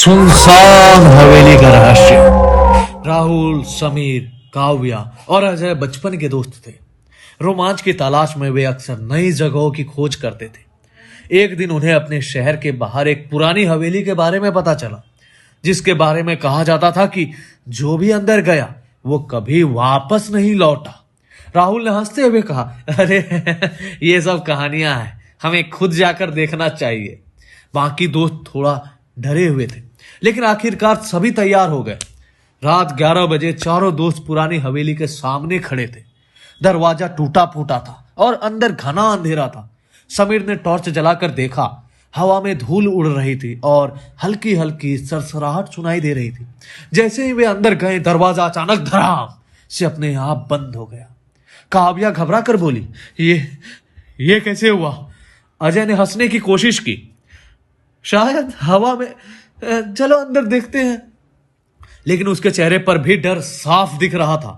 सुनसान हवेली का रहस्य। राहुल, समीर, काव्या और अजय बचपन के दोस्त थे। रोमांच की तलाश में वे अक्सर नई जगहों की खोज करते थे। एक दिन उन्हें अपने शहर के बाहर एक पुरानी हवेली के बारे में पता चला, जिसके बारे में कहा जाता था कि जो भी अंदर गया वो कभी वापस नहीं लौटा। राहुल ने हंसते हुए कहा, अरे ये सब कहानियां हैं, हमें खुद जाकर देखना चाहिए। बाकी दोस्त थोड़ा डरे हुए थे, लेकिन आखिरकार सभी तैयार हो गए। रात 11 बजे चारों दोस्त पुरानी हवेली के सामने खड़े थे। दरवाजा टूटा फूटा था और अंदर घना अंधेरा था। समीर ने टॉर्च जलाकर देखा। हवा में धूल उड़ रही थी और हल्की हल्की सरसराहट सुनाई दे रही थी। जैसे ही वे अंदर गए, दरवाजा अचानक धड़ाम से अपने आप बंद हो गया। काव्या घबरा कर बोली, ये कैसे हुआ? अजय ने हंसने की कोशिश की, शायद हवा में, चलो अंदर देखते हैं। लेकिन उसके चेहरे पर भी डर साफ दिख रहा था।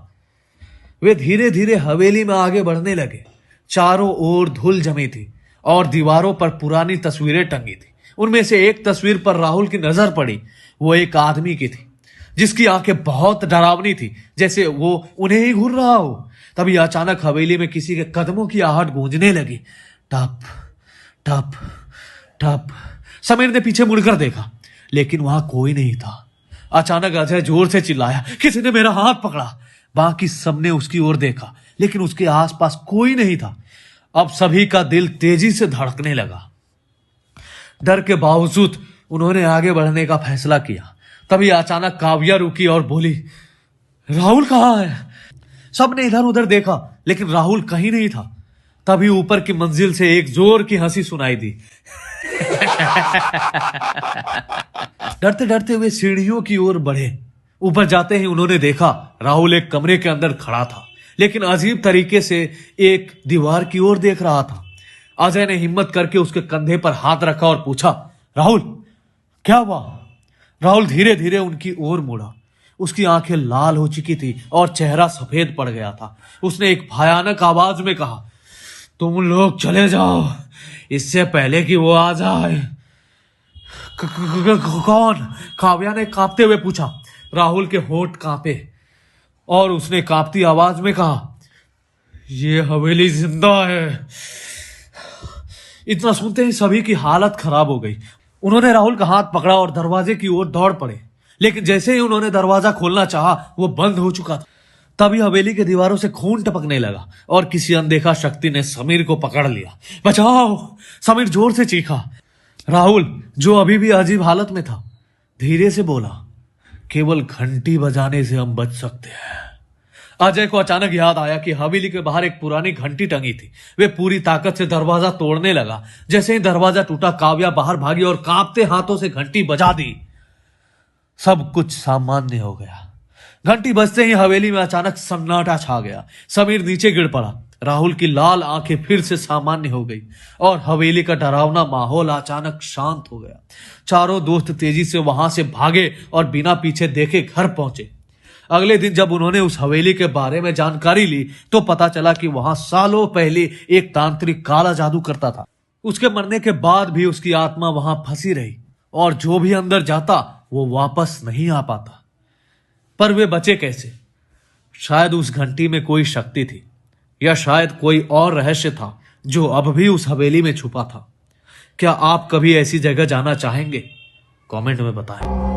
वे धीरे धीरे हवेली में आगे बढ़ने लगे। चारों ओर धूल जमी थी और दीवारों पर पुरानी तस्वीरें टंगी थी। उनमें से एक तस्वीर पर राहुल की नजर पड़ी। वो एक आदमी की थी, जिसकी आंखें बहुत डरावनी थी, जैसे वो उन्हें ही घूर रहा हो। तभी अचानक हवेली में किसी के कदमों की आहट गूंजने लगी। टप टप टप। समीर ने पीछे मुड़कर देखा, लेकिन वहां कोई नहीं था। अचानक अजय जोर से चिल्लाया, किसी ने मेरा हाथ पकड़ा। बाकी सबने उसकी ओर देखा, लेकिन उसके आसपास कोई नहीं था। अब सभी का दिल तेजी से धड़कने लगा। डर के बावजूद उन्होंने आगे बढ़ने का फैसला किया। तभी अचानक काव्या रुकी और बोली, राहुल कहाँ है? सबने इधर उधर देखा, लेकिन राहुल कहीं नहीं था। तभी ऊपर की मंजिल से एक जोर की हंसी सुनाई दी। डरते डरते वे सीढ़ियों की ओर बढ़े। ऊपर जाते ही उन्होंने देखा राहुल एक कमरे के अंदर खड़ा था, लेकिन अजीब तरीके से एक दीवार की ओर देख रहा था। अजय ने हिम्मत करके उसके कंधे पर हाथ रखा और पूछा, राहुल क्या हुआ? राहुल धीरे धीरे उनकी ओर मुड़ा। उसकी आंखें लाल हो चुकी थी और चेहरा सफेद पड़ गया था। उसने एक भयानक आवाज में कहा, तुम लोग चले जाओ, इससे पहले कि वो आ जाए। कौन? काव्या ने कांपते हुए पूछा। राहुल के होंठ कांपे और उसने कांपती आवाज में कहा, ये हवेली जिंदा है। इतना सुनते ही सभी की हालत खराब हो गई। उन्होंने राहुल का हाथ पकड़ा और दरवाजे की ओर दौड़ पड़े, लेकिन जैसे ही उन्होंने दरवाजा खोलना चाहा, वो बंद हो चुका था। तभी हवेली के दीवारों से खून टपकने लगा और किसी अनदेखा शक्ति ने समीर को पकड़ लिया। बचाओ! समीर जोर से चीखा। राहुल, जो अभी भी अजीब हालत में था, धीरे से बोला, केवल घंटी बजाने से हम बच सकते हैं। अजय को अचानक याद आया कि हवेली के बाहर एक पुरानी घंटी टंगी थी। वे पूरी ताकत से दरवाजा तोड़ने लगा। जैसे ही दरवाजा टूटा, काव्या बाहर भागी और कांपते हाथों से घंटी बजा दी। सब कुछ सामान्य हो गया। घंटी बजते ही हवेली में अचानक सन्नाटा छा गया। समीर नीचे गिर पड़ा। राहुल की लाल आंखें फिर से सामान्य हो गई और हवेली का डरावना माहौल अचानक शांत हो गया। चारों दोस्त तेजी से वहां से भागे और बिना पीछे देखे घर पहुंचे। अगले दिन जब उन्होंने उस हवेली के बारे में जानकारी ली, तो पता चला कि वहां सालों पहले एक तांत्रिक काला जादू करता था। उसके मरने के बाद भी उसकी आत्मा वहां फंसी रही और जो भी अंदर जाता वो वापस नहीं आ पाता। पर वे बचे कैसे? शायद उस घंटी में कोई शक्ति थी, या शायद कोई और रहस्य था जो अब भी उस हवेली में छुपा था। क्या आप कभी ऐसी जगह जाना चाहेंगे? कमेंट में बताएं।